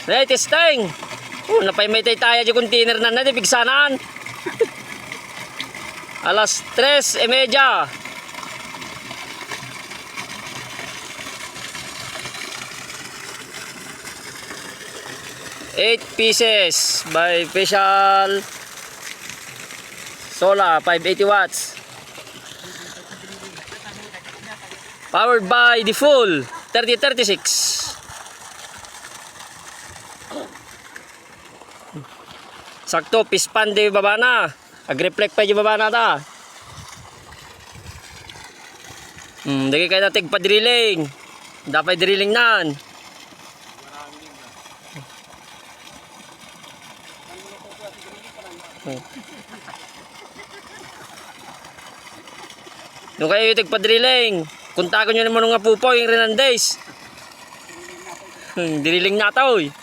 Right, testing. Napay may tayo di container na di bigsanan. Alas 3:30. 8 pieces by Special Solar 580 watts. Powered by the full 3036. Sakto pispan di baba na. Ag-reflect pa di baba na ta. Dagi kayo natin pa-drilling. Dapat drilling nan. Nung kayo yung tagpa-drilling, kuntakan nyo naman nga pupo yung Renandes. Drilling na ito eh.